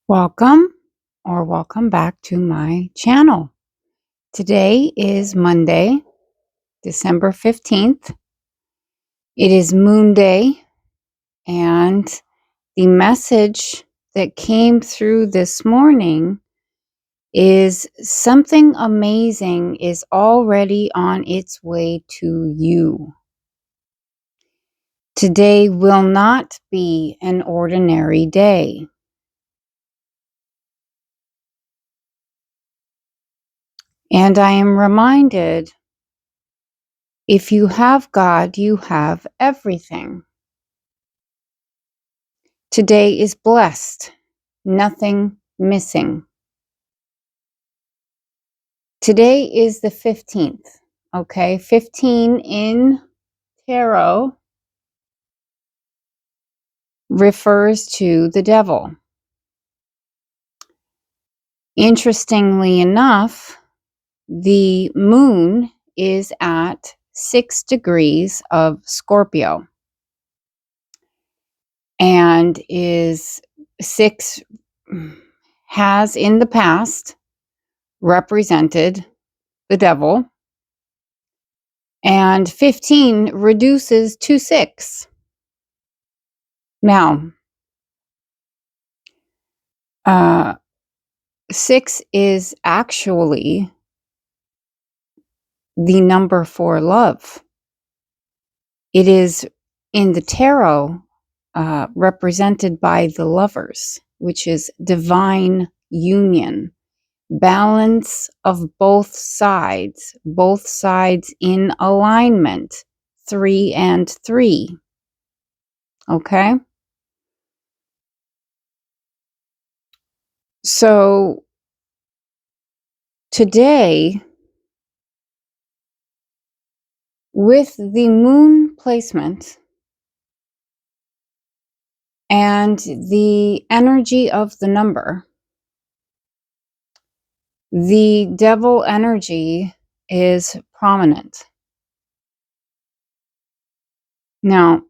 Welcome back to my channel. Today is Monday, December 15th. It is Moon Day, and the message that came through this morning is something amazing is already on its way to you. Today will not be an ordinary day. And I am reminded, if you have God, you have everything. Today is blessed, nothing missing. Today is the 15th, okay? 15 in tarot refers to the devil. Interestingly enough, the moon is at 6 degrees of Scorpio and is 6 has in the past represented the devil, and 15 reduces to 6. Now, 6 is actually the number for love. It is in the tarot represented by the lovers, which is divine union, balance of both sides in alignment, 3 and 3. Okay? So today, with the moon placement and the energy of the number, the devil energy is prominent. Now,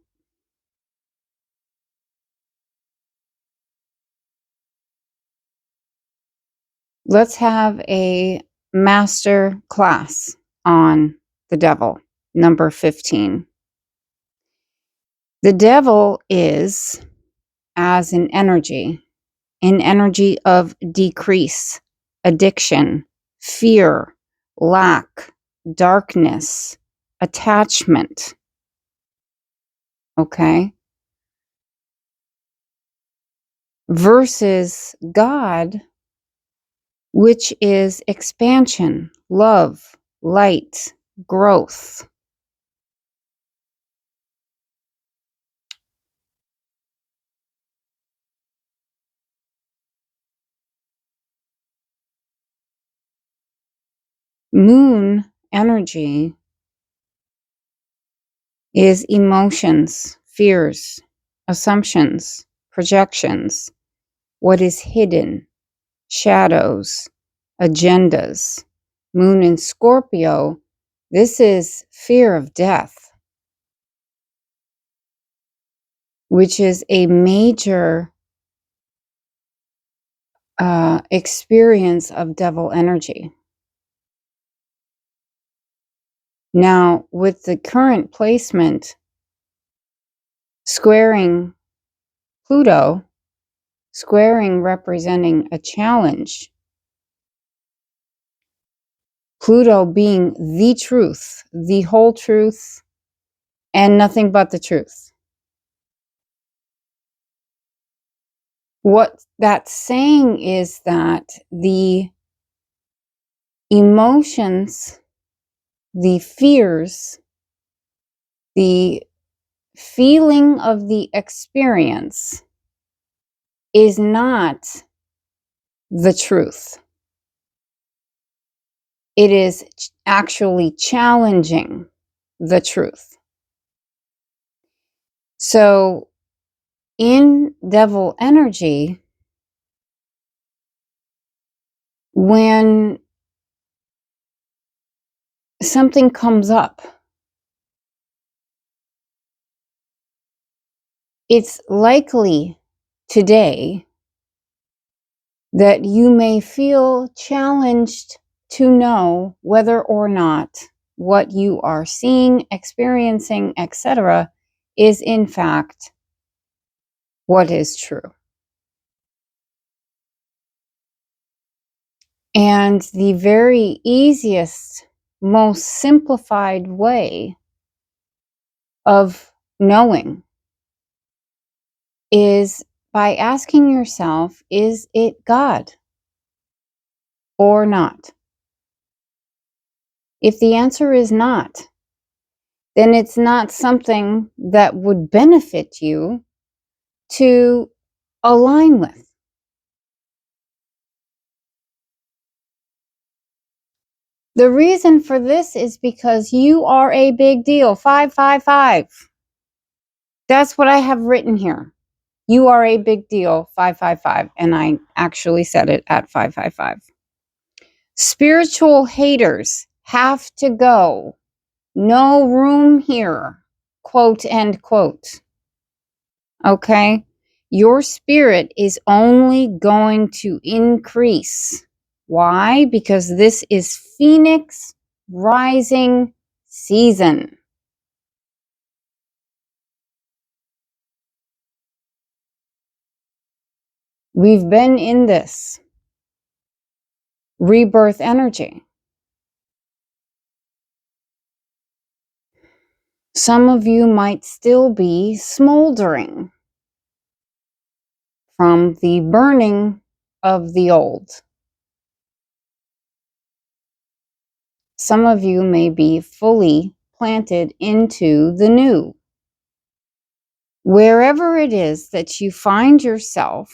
let's have a master class on the devil, number 15. The devil is, as an energy of decrease, addiction, fear, lack, darkness, attachment. Okay? Versus God, which is expansion, love, light, growth. Moon energy is emotions, fears, assumptions, projections, what is hidden, shadows, agendas. Moon in Scorpio, this is fear of death, which is a major experience of devil energy. Now, with the current placement squaring Pluto, squaring representing a challenge, Pluto being the truth, the whole truth, and nothing but the truth. What that's saying is that the emotions, the fears, the feeling of the experience is not the truth. It is actually challenging the truth. So in devil energy, when something comes up, it's likely today that you may feel challenged to know whether or not what you are seeing, experiencing, etc., is in fact what is true. And the very easiest, most simplified way of knowing is by asking yourself, is it God or not? If the answer is not, then it's not something that would benefit you to align with. The reason for this is because you are a big deal. 555. That's what I have written here. You are a big deal. 555. And I actually said it at 555. Spiritual haters have to go. No room here. Quote, end quote. Okay? Your spirit is only going to increase. Why? Because this is Phoenix rising season. We've been in this rebirth energy. Some of you might still be smoldering from the burning of the old. Some of you may be fully planted into the new. Wherever it is that you find yourself,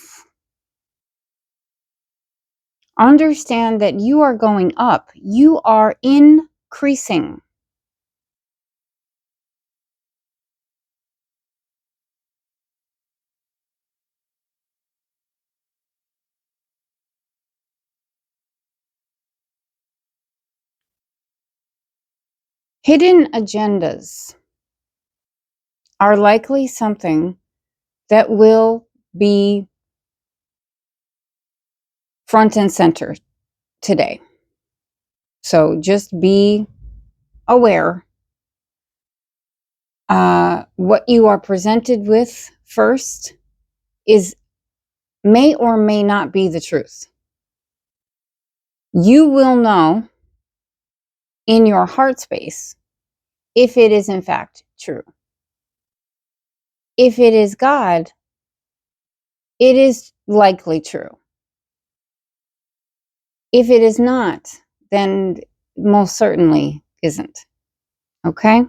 understand that you are going up. You are increasing. Hidden agendas are likely something that will be front and center today. So just be aware. What you are presented with first may or may not be the truth. You will know in your heart space if it is in fact true. If it is God, it is likely true. If it is not, then most certainly isn't. Okay?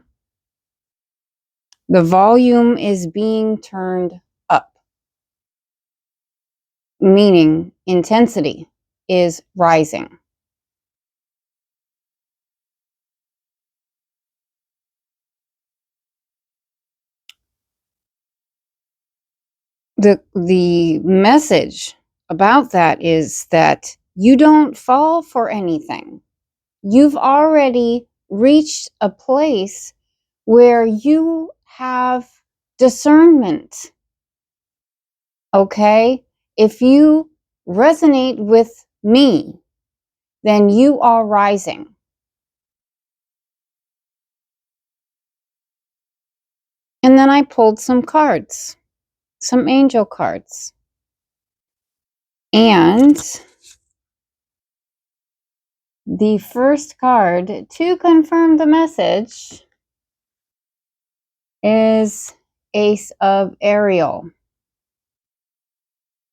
The volume is being turned up, meaning intensity is rising. The message about that is that you don't fall for anything. You've already reached a place where you have discernment. Okay? If you resonate with me, then you are rising. And then I pulled some cards, some angel cards. And the first card to confirm the message is Ace of Ariel.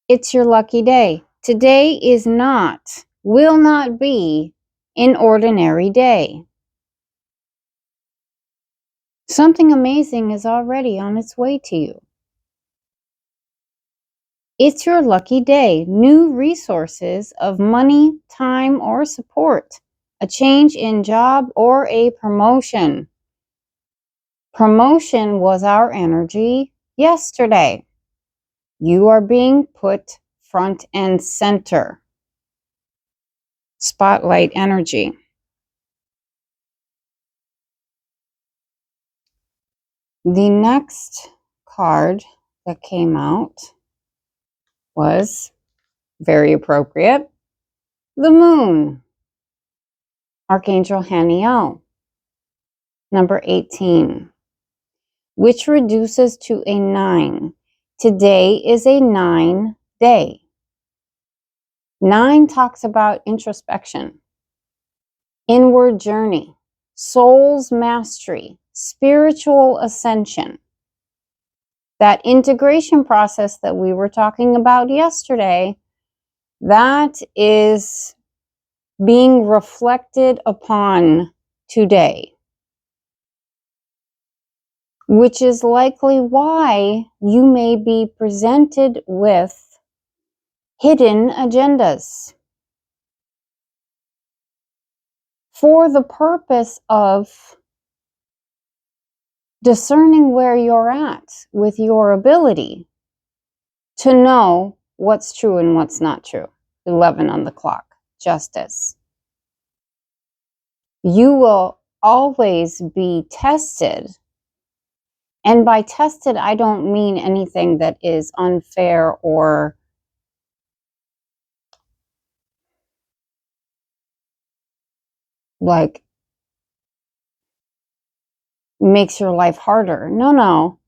It's your lucky day. Today is not, will not be an ordinary day. Something amazing is already on its way to you. It's your lucky day. New resources of money, time, or support. A change in job or a promotion. Promotion was our energy yesterday. You are being put front and center. Spotlight energy. The next card that came out was Very appropriate. The moon, Archangel Haniel, number 18, which reduces to a 9. Today is a 9 day. 9 talks about introspection, inward journey, soul's mastery, spiritual ascension. That integration process that we were talking about yesterday, that is being reflected upon today, which is likely why you may be presented with hidden agendas for the purpose of discerning where you're at with your ability to know what's true and what's not true. 11 on the clock, justice. You will always be tested. And by tested, I don't mean anything that is unfair or like makes your life harder. No.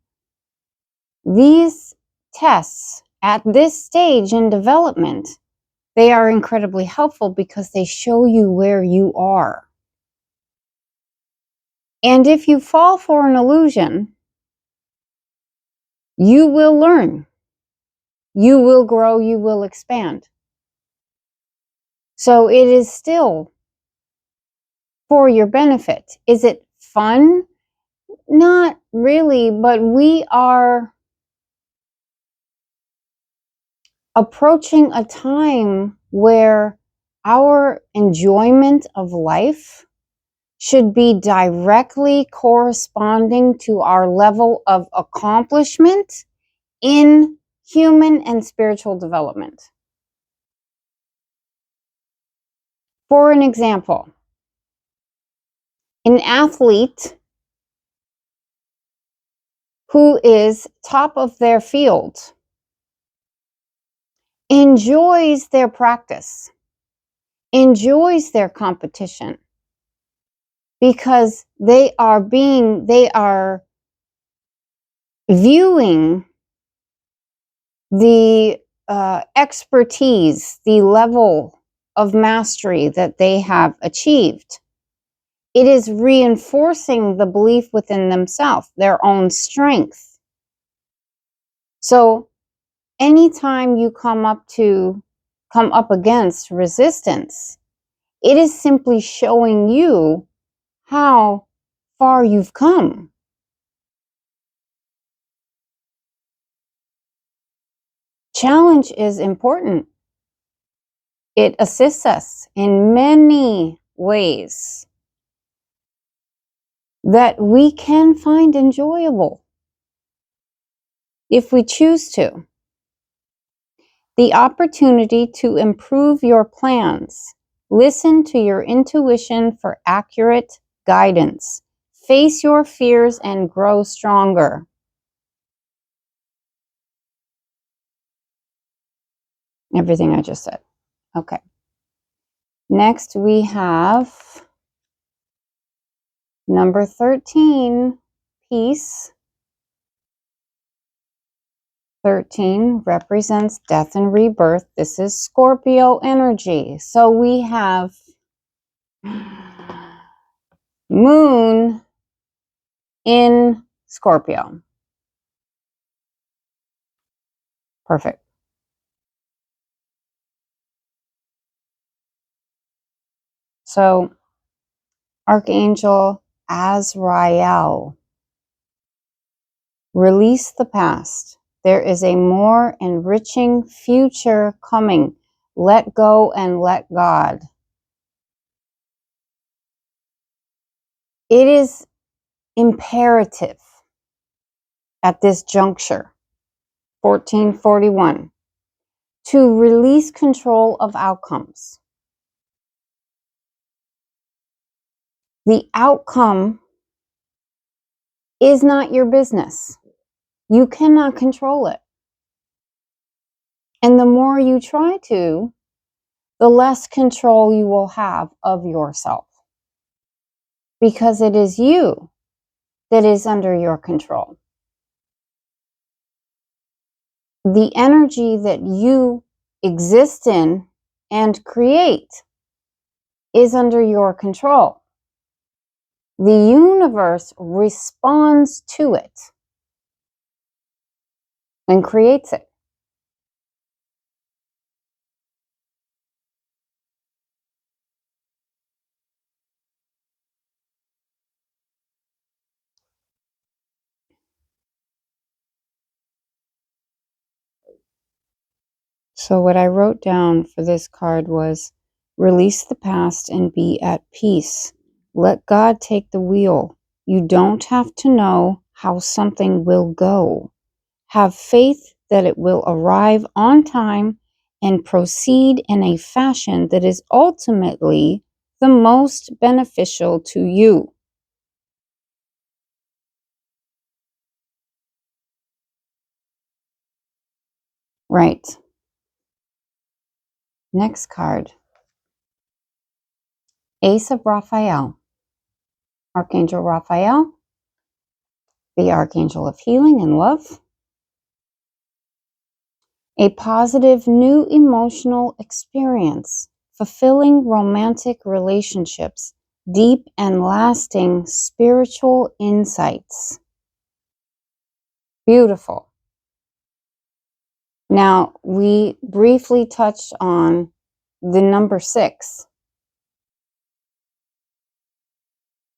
These tests at this stage in development, they are incredibly helpful because they show you where you are. And if you fall for an illusion, you will learn. You will grow, you will expand. So it is still for your benefit. Is it fun? Not really, but we are approaching a time where our enjoyment of life should be directly corresponding to our level of accomplishment in human and spiritual development. For an example, an athlete who is top of their field enjoys their practice, enjoys their competition, because they are viewing the expertise, the level of mastery that they have achieved. It is reinforcing the belief within themselves, their own strength. So anytime you come up against resistance, it is simply showing you how far you've come. Challenge is important. It assists us in many ways that we can find enjoyable if we choose to. The opportunity to improve your plans. Listen to your intuition for accurate guidance. Face your fears and grow stronger. Everything I just said. Okay. Next we have number 13, peace. 13 represents death and rebirth. This is Scorpio energy. So we have Moon in Scorpio. Perfect. So Archangel Azrael, release the past. There is a more enriching future coming. Let go and let God. It is imperative at this juncture, 1441, to release control of outcomes. The outcome is not your business. You cannot control it. And the more you try to, the less control you will have of yourself. Because it is you that is under your control. The energy that you exist in and create is under your control. The universe responds to it and creates it. So what I wrote down for this card was release the past and be at peace. Let God take the wheel. You don't have to know how something will go. Have faith that it will arrive on time and proceed in a fashion that is ultimately the most beneficial to you. Right. Next card. Ace of Raphael. Archangel Raphael, the Archangel of Healing and Love. A positive new emotional experience, fulfilling romantic relationships, deep and lasting spiritual insights. Beautiful. Now, we briefly touched on the number 6,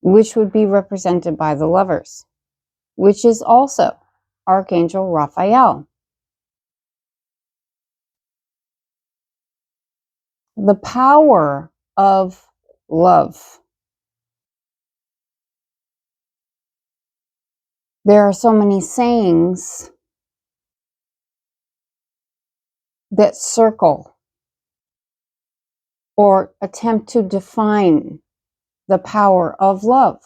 which would be represented by the Lovers, which is also Archangel Raphael. The power of love. There are so many sayings that circle or attempt to define the power of love.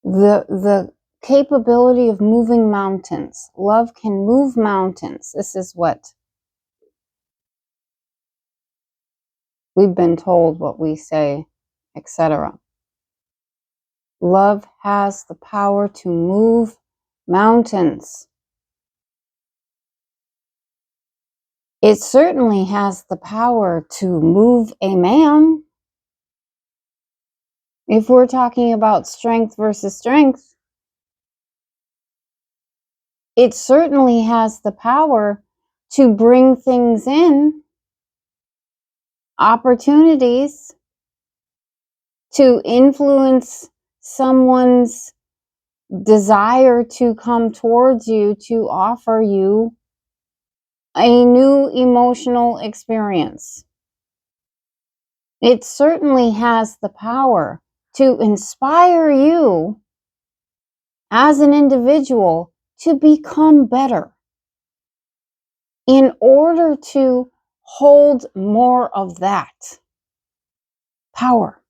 The capability of moving mountains. Love can move mountains. This is what we've been told, what we say, etc. Love has the power to move mountains. It certainly has the power to move a man. If we're talking about strength versus strength, it certainly has the power to bring things in, opportunities, to influence someone's desire to come towards you, to offer you a new emotional experience. It certainly has the power to inspire you as an individual to become better in order to hold more of that power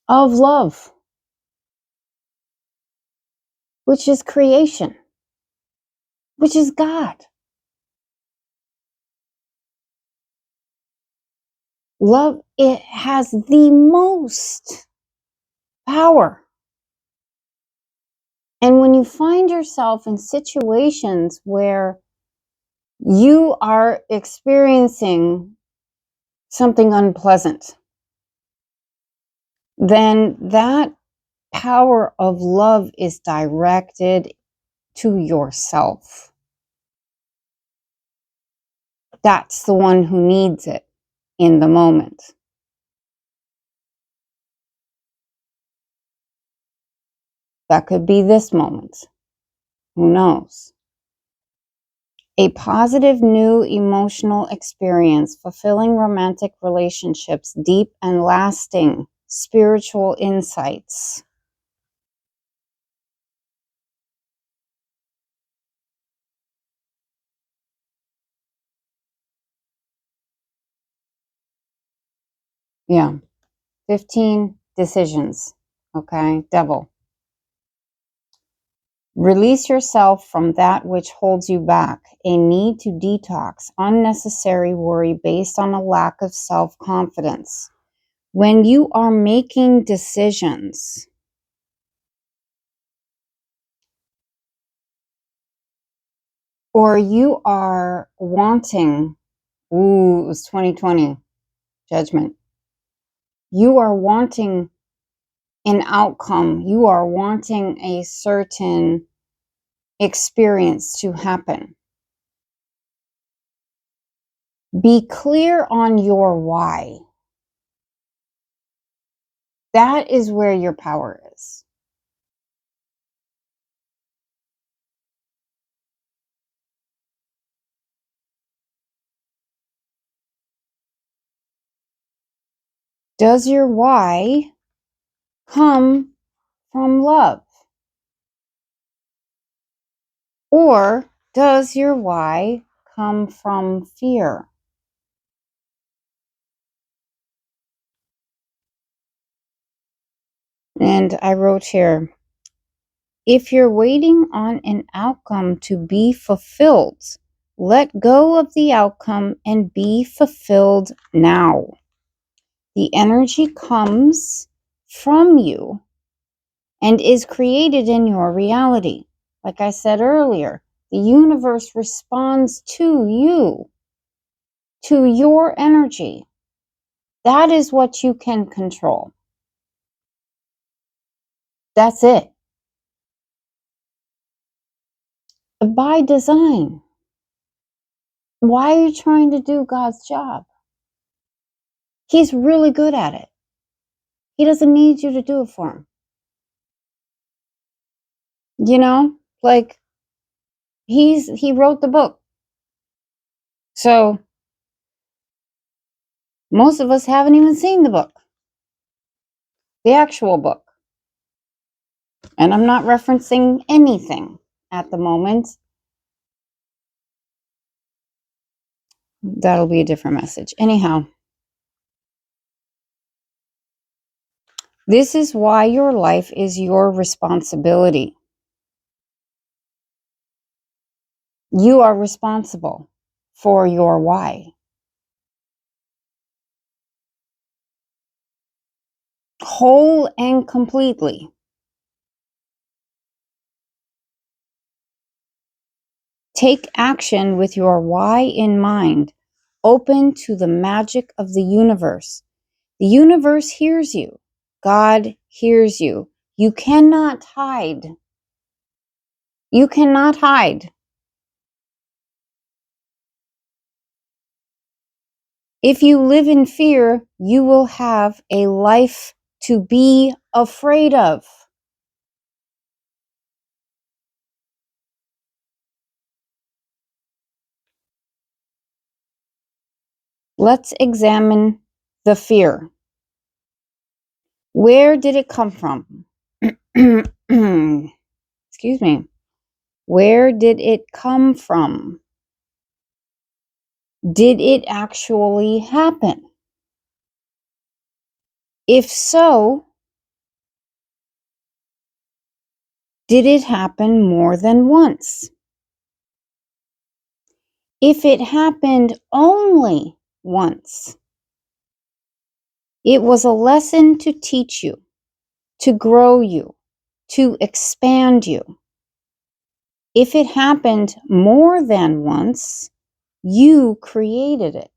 of love, which is creation, which is God. Love, it has the most power. And when you find yourself in situations where you are experiencing something unpleasant, then that power of love is directed to yourself. That's the one who needs it in the moment. That could be this moment. Who knows? A positive new emotional experience, fulfilling romantic relationships, deep and lasting spiritual insights. Yeah. 15 decisions. Okay, devil. Release yourself from that which holds you back, a need to detox, unnecessary worry based on a lack of self-confidence. When you are making decisions, or you are wanting, ooh, it was 2020, judgment. You are wanting an outcome. You are wanting a certain experience to happen. Be clear on your why. That is where your power is. Does your why come from love? Or does your why come from fear? And I wrote here, if you're waiting on an outcome to be fulfilled, let go of the outcome and be fulfilled now. The energy comes from you and is created in your reality. Like I said earlier, the universe responds to you, to your energy. That is what you can control. That's it. By design. Why are you trying to do God's job? He's really good at it. He doesn't need you to do it for him. You know, like he wrote the book. So most of us haven't even seen the book, the actual book. And I'm not referencing anything at the moment. That'll be a different message. Anyhow, this is why your life is your responsibility. You are responsible for your why. Whole and completely. Take action with your why in mind, open to the magic of the universe. The universe hears you. God hears you. You cannot hide. You cannot hide. If you live in fear, you will have a life to be afraid of. Let's examine the fear. Where did it come from? Excuse me. Where did it come from? Did it actually happen? If so, did it happen more than once? If it happened only once, it was a lesson to teach you, to grow you, to expand you. If it happened more than once, you created it.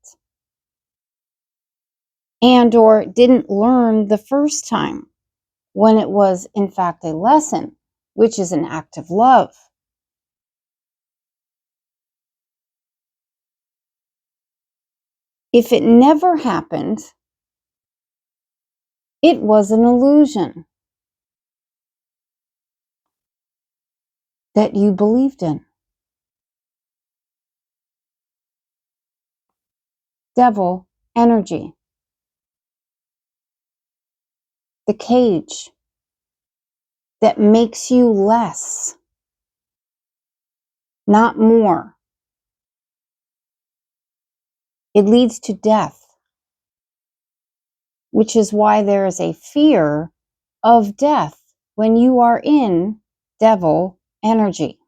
And or didn't learn the first time when it was in fact a lesson, which is an act of love. If it never happened, it was an illusion that you believed in. Devil energy. The cage that makes you less, not more. It leads to death, which is why there is a fear of death when you are in devil energy.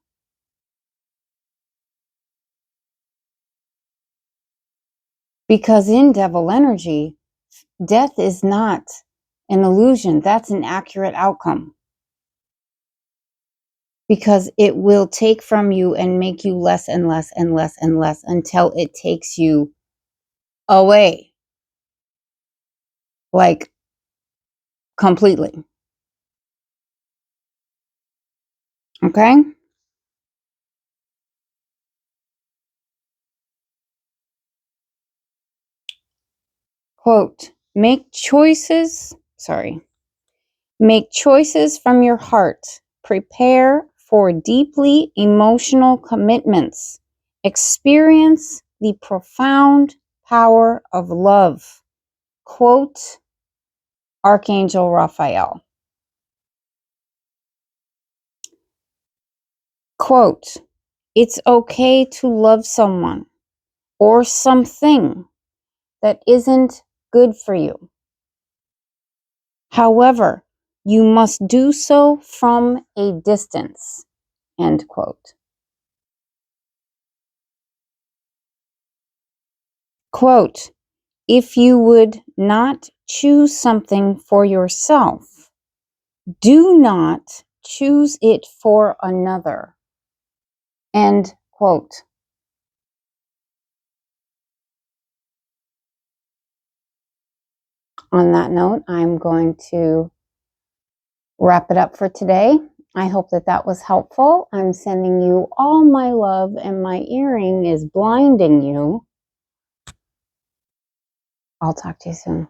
Because in devil energy, death is not an illusion. That's an accurate outcome. Because it will take from you and make you less and less and less and less until it takes you away. Like completely. Okay? Quote, make choices from your heart. Prepare for deeply emotional commitments. Experience the profound power of love. Quote, Archangel Raphael. Quote, it's okay to love someone or something that isn't good for you. However, you must do so from a distance. End quote. Quote, if you would not choose something for yourself, do not choose it for another. End quote. On that note, I'm going to wrap it up for today. I hope that that was helpful. I'm sending you all my love, and my earring is blinding you. I'll talk to you soon.